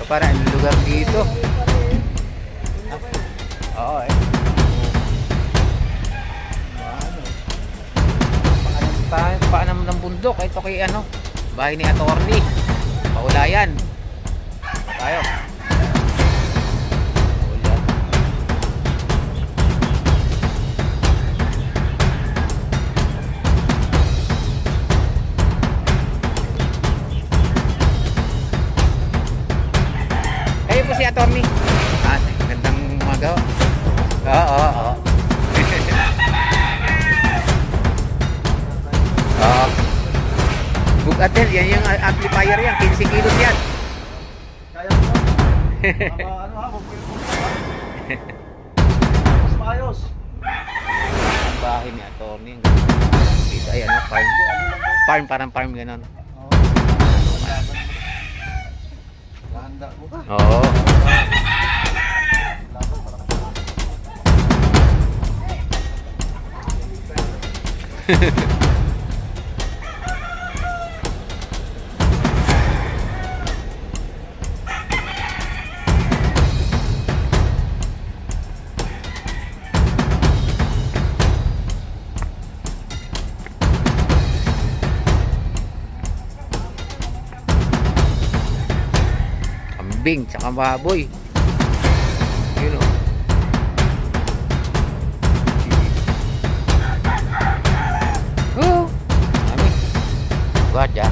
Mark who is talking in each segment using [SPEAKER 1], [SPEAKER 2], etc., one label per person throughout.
[SPEAKER 1] parang lugar dito. Oo eh. Paanam ng bundok. Ito kay ano, bahay ni Attorney. Paulayan. Tayo. Kayo po si Attorney. Gandang umaga. Oo. Bugatel, yan yung amplifier yan, 15 kilos yan.
[SPEAKER 2] Kaya mo ba? Ano ha, mas maayos.
[SPEAKER 1] Ang bahay ni Attorney. Dito, ayan na, farm. Farm, parang farm gano'n.
[SPEAKER 2] Handa mo ka.
[SPEAKER 1] Oo. Kambing, tsaka baboy. Yun o. Oo. Kami. Buhat ya.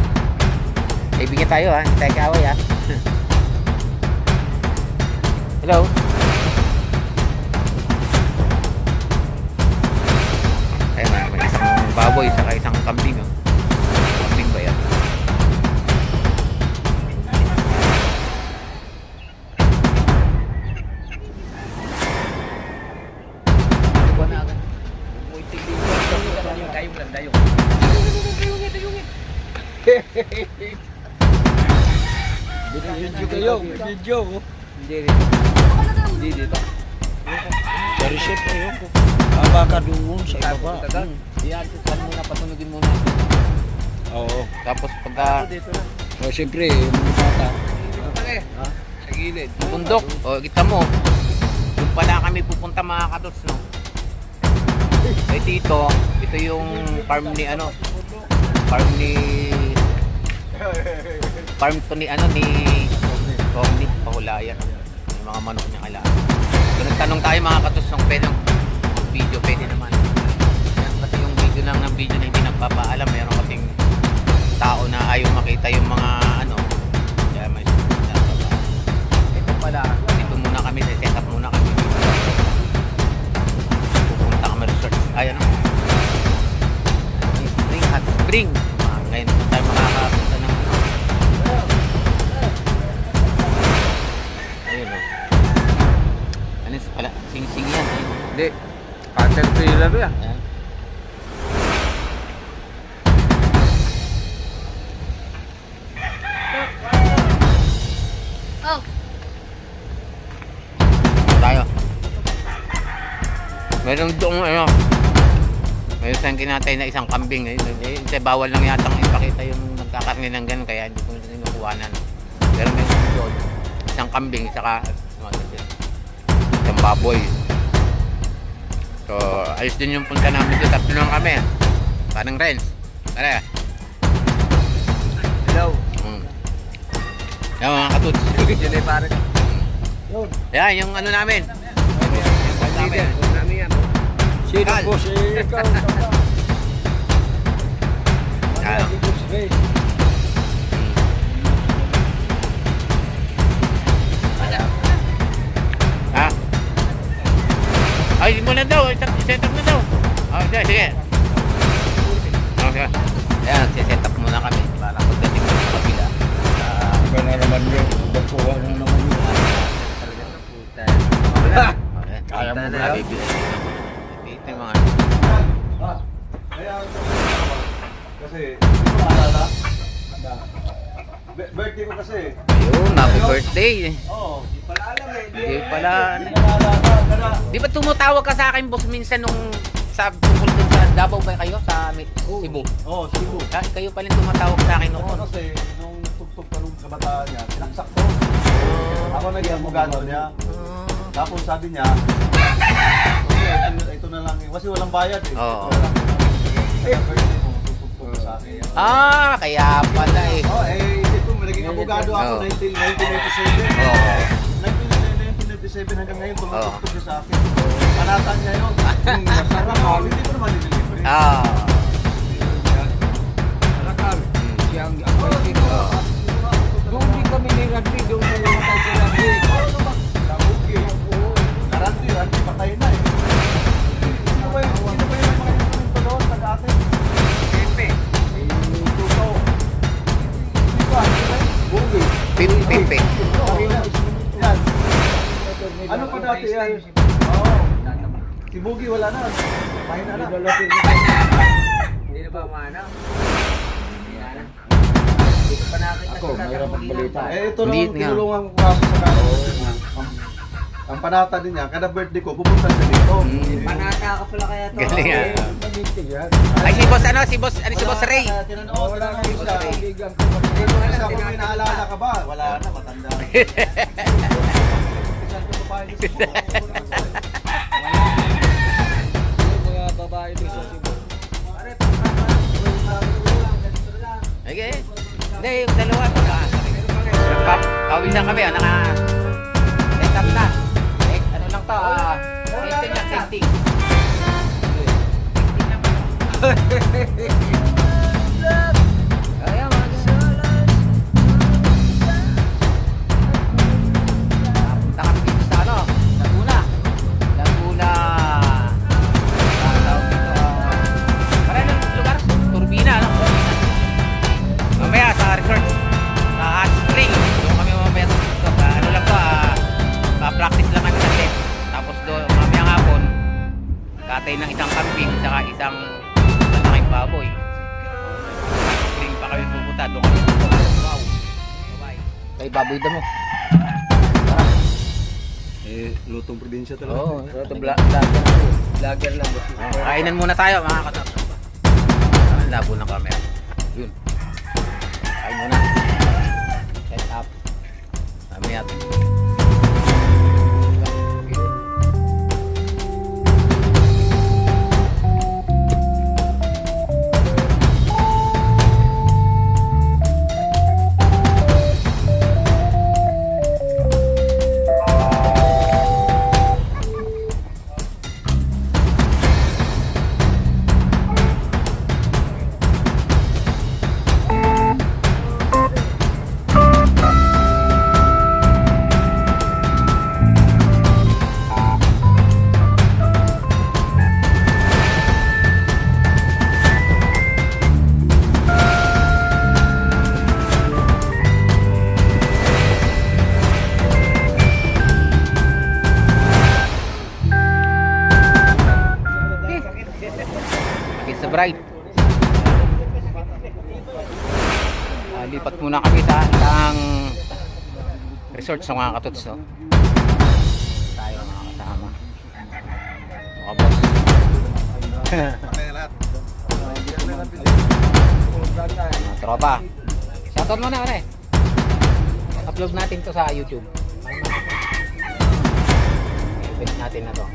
[SPEAKER 1] Kaibigan tayo ha. Hindi tayo kaaway ha. Hello. Ayun na. May isang baboy, saka isang kambing o. Kambing ba yan?
[SPEAKER 2] Dayong. Video kayo, video.
[SPEAKER 1] Hindi dito.
[SPEAKER 2] Hindi dito. Sa receipt kayo. Baka doon sa ibaba.
[SPEAKER 1] Iyan, muna, patunugin muna.
[SPEAKER 2] Oo.
[SPEAKER 1] Tapos pagka
[SPEAKER 2] So siyempre, mga bata.
[SPEAKER 1] sa gilid, bundok. O, kita mo. Doon pala kami pupunta mga katots, no? Eh dito, ito yung farm ni ano? Farm to ni ano ni Tommy Pahulayan. Yung mga manok niya kailangan. So nagtanong tayo mga katots ng pwedeng video, pwede naman. Yan kasi yung video lang ng video na hindi nagpapaalam. Meron kasing tao na ayaw makita yung mga ano. Kaya may ito pala, dito muna kami, set up muna kami. Pupunta kami resort. Ayan o. Spring, hot spring. Ngayon naman tayo makakapunta ng ano. Ayun o. Ano yung pala? Sing-sing yan.
[SPEAKER 2] Hindi. Caterpillar yan.
[SPEAKER 1] Ayan.
[SPEAKER 3] Oh.
[SPEAKER 1] Tayo. Meron doon ano. Meron tayong kinatay na isang kambing. Hindi, bawal lang yata ipakita yung nagkakarni ng gano'n. Kaya hindi ko kinukuhanan. Pero meron doon. Isang kambing, saka isang baboy. So, ayos din yung punta namin doon. Tatlo lang kami. Parang Renz. Tara.
[SPEAKER 2] Hello.
[SPEAKER 1] Yan mga katuts.
[SPEAKER 2] Yun ay parang. Yun.
[SPEAKER 1] Yan, yung ano namin. Yung band namin.
[SPEAKER 2] Ano yan? Sino
[SPEAKER 1] Kal.
[SPEAKER 2] po si ikaw?
[SPEAKER 1] Kal. Ha? Ay, mo na daw. Set up na daw. Sige. Okay. Ayan, set up muna kami. Para pagdating mo sa kabila.
[SPEAKER 2] Iba na naman yun. Bakuha na naman yun. Kaya mo ba yan?
[SPEAKER 1] Ito yung mga
[SPEAKER 2] Kasi, hindi ko maalala. Birthday ko kasi.
[SPEAKER 1] ayun, happy birthday.
[SPEAKER 2] Oo, di pala alam eh.
[SPEAKER 1] Di pala.
[SPEAKER 2] Hindi ko maalala.
[SPEAKER 1] Di ba tumutawag ka sa akin, boss, minsan nung sa tungkol dun sa Davao ba kayo? Sa Cebu?
[SPEAKER 2] Oo, Cebu.
[SPEAKER 1] Kayo pala tumatawag sa akin noon.
[SPEAKER 2] Kasi, nung tugtog ka nung kabataan niya, sinaksak ko.
[SPEAKER 3] Ako naging abogado niya. Tapos sabi niya, ito na lang, kasi walang bayad eh.
[SPEAKER 1] Oo.
[SPEAKER 3] Ito na lang. Pwede mo, tutugtog sa akin.
[SPEAKER 1] Kaya pala eh.
[SPEAKER 3] Ito, naging abogado ako
[SPEAKER 1] Oo.
[SPEAKER 3] 1997.
[SPEAKER 1] Oo.
[SPEAKER 3] 1997 hanggang ngayon, tumutugtog siya sa akin. Panatan niya yun. Yung masarap ako, hindi ko naman nililibre.
[SPEAKER 2] Alakal. Siyang appointed. Doon din kami ni Randy, doon na yung tayo sa Randy.
[SPEAKER 3] Randy, patay na eh. Sino ba yung mga instrumento doon? Taga-atin?
[SPEAKER 2] Pepe.
[SPEAKER 3] Tukaw.
[SPEAKER 1] Pipe.
[SPEAKER 3] Yan. Ano pa dati yan? Oo. Si Boogie wala na. Mahina na.
[SPEAKER 2] Hindi na ba maana? Dito pa nakita
[SPEAKER 4] Ako, mayroon magbalita.
[SPEAKER 3] Ito
[SPEAKER 1] Hindi
[SPEAKER 3] nung
[SPEAKER 1] nga.
[SPEAKER 3] tinulungan ko kaso sa kaso. Ang panata din niya, kada birthday ko, pupunta siya dito.
[SPEAKER 2] Panata ka pala kaya to.
[SPEAKER 1] Galing ah.
[SPEAKER 4] Mamintig yan.
[SPEAKER 1] Ay, si boss si boss Ray.
[SPEAKER 3] Tinanong siya.
[SPEAKER 4] Kaibigan ko.
[SPEAKER 3] Tinanong siya kung may naalala ka ba? Wala na, matanda. Saan ko pa paano sa
[SPEAKER 4] Yung mga babae doon sa Cebu.
[SPEAKER 1] Okay. Hindi, yung dalawa. Kawisan kami, naka-set up na. Ano lang to, testing lang, testing. Ayan, punta kami dito sa Laguna. Maraming lugar, Turbina, mamaya sa resort, sa hot spring, doon kami mamaya sa resort. Ano lang to, practice lang kami sa test. Tapos doon, mamaya hapon, katay ng isang kambing, saka isang malaking baboy. Hot spring pa kami pupunta, doon kami pupunta. Wow. Bye-bye. Kay baboy damo.
[SPEAKER 3] lutong probinsya talaga.
[SPEAKER 1] Oo.
[SPEAKER 2] Lager lang.
[SPEAKER 1] Kainan muna tayo mga kasama. Ang labo ng camera. Yun. Kain muna. Set up. Mamaya. Sa Bright. Lipat muna kami sa isang resort sa mga katuts, no? Tayo mga kasama. Mga boss. Mga tropa. Shoutout muna, ano eh. Upload natin to sa YouTube. I-event natin na to.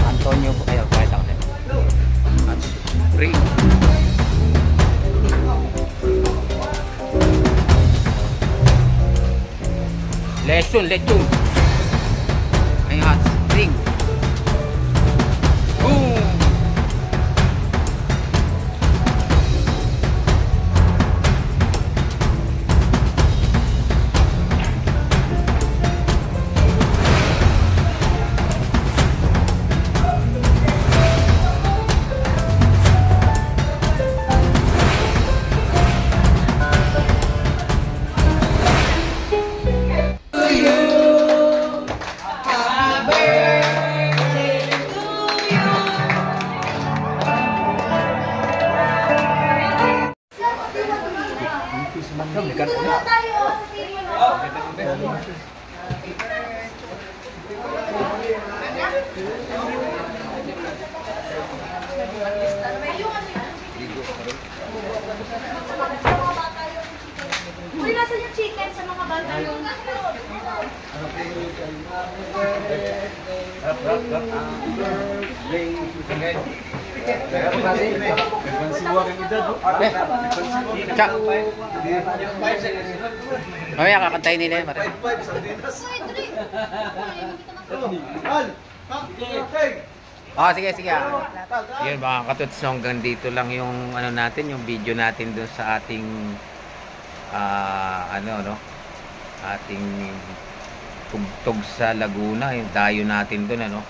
[SPEAKER 1] Antonio, ayaw, pakita ko sa'yo. That's free. Lechon. Ay, hot spring. Boom!
[SPEAKER 3] Nagpansiwa kang edad.
[SPEAKER 1] Tsak. Mamaya kakantayin nila yun.
[SPEAKER 3] 5-5 sa Dinas. Al! Tag!
[SPEAKER 1] Sige. Yun mga katuts, hanggang dito lang yung ano natin, yung video natin dun sa ating ating tugtog sa Laguna, yung dayo natin dun, ano.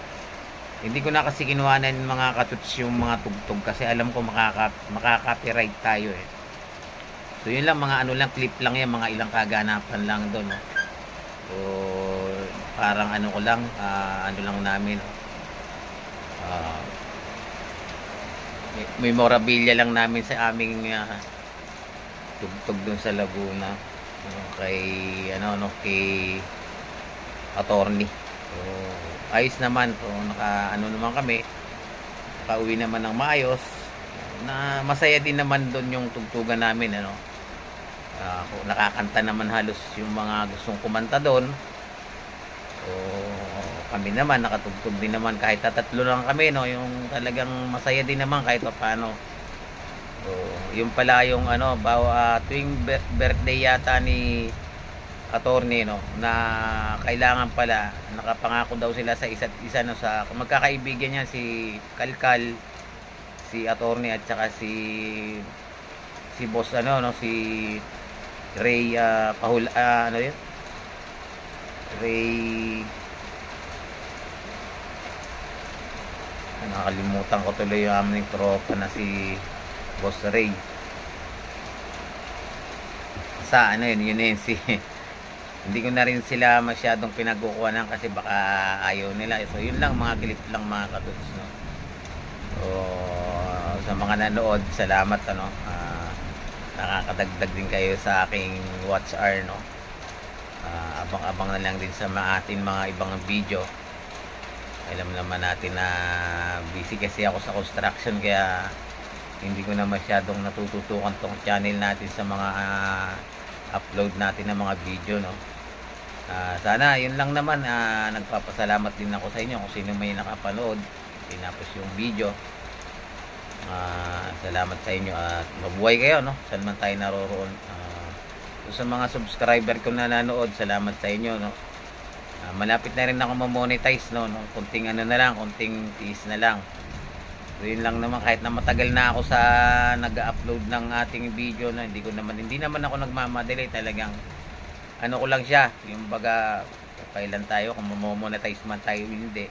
[SPEAKER 1] Hindi ko na kasi kinuhanan mga katuts yung mga tugtog kasi alam ko makaka-copyright tayo eh. So yun lang, mga ano lang, clip lang yan, mga ilang kaganapan lang dun, no? So parang ano ko lang, ano lang namin, memorabilia lang namin sa aming tugtog dun sa Laguna, kay kay attorney. So ayos naman, so naman kami, nakauwi naman ng maayos, na masaya din naman doon yung tugtugan namin, ano. Nakakanta naman halos yung mga gustong kumanta doon. So kami naman nakatugtog din naman, kahit tatlo lang kami, no, yung talagang masaya din naman kahit paano. So yung pala yung tuwing birthday yata ni attorney, no, na kailangan pala, nakapangako daw sila sa isa't isa, no, sa magkakaibigan niya, si Kalkal, si attorney, at saka si boss, si Ray, Ray, nakalimutan ko tuloy yung aming tropa na si Boss Ray. Sa yun si hindi ko na rin sila masyadong pinagkukuhanan kasi baka ayaw nila. So yun lang, mga clip lang mga katuts, no. So sa mga nanood, salamat, nakakadagdag din kayo sa aking watch hour, no. Abang-abang na lang din sa ating mga ibang video. Alam naman natin na busy kasi ako sa construction, kaya hindi ko na masyadong natututukan tong channel natin sa mga upload natin ng mga video, no. Sana yun lang naman, nagpapasalamat din ako sa inyo kung sino may nakapanood tinapos yung video. Salamat sa inyo at mabuhay kayo, no, saan man tayo naroroon. Sa mga subscriber ko na nanood, salamat sa inyo, no. Malapit na rin ako ma-monetize, no, kunting na lang, kunting tiis na lang. So yun lang naman, kahit na matagal na ako sa nag-upload ng ating video, no, hindi naman ako nagmamadali, talagang ko lang siya, yung baga kailan tayo, kung ma-monetize man tayo hindi.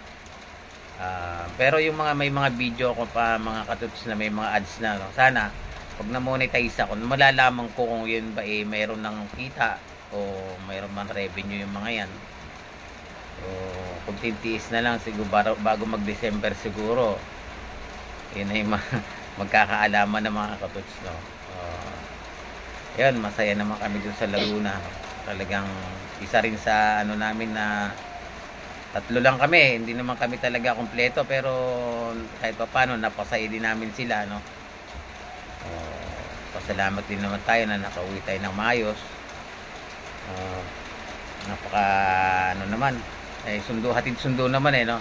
[SPEAKER 1] Pero yung may mga video ko pa mga katuts na may mga ads na, no, sana pag na-monetize ako, malalaman ko kung yun ba mayroon ng kita o mayroon man revenue yung mga yan. So kung tintiis na lang siguro bago mag-December siguro, yun ay magkakaalaman ng mga katuts, no. Yun, masaya naman kami dun sa Laguna. Talagang isa rin sa namin na tatlo lang kami, hindi naman kami talaga kompleto, pero kahit pa paano napasaya din namin sila, no. Pasalamat din naman tayo na nakauwi tayo ng maayos. Napaka naman, hatid sundo naman, no.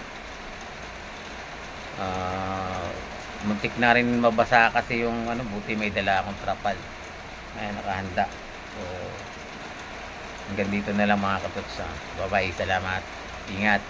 [SPEAKER 1] Muntik na rin mabasa kasi yung buti may dala akong trapal, nakahanda. So hanggang dito na lang mga katuts. Bye bye, salamat, ingat.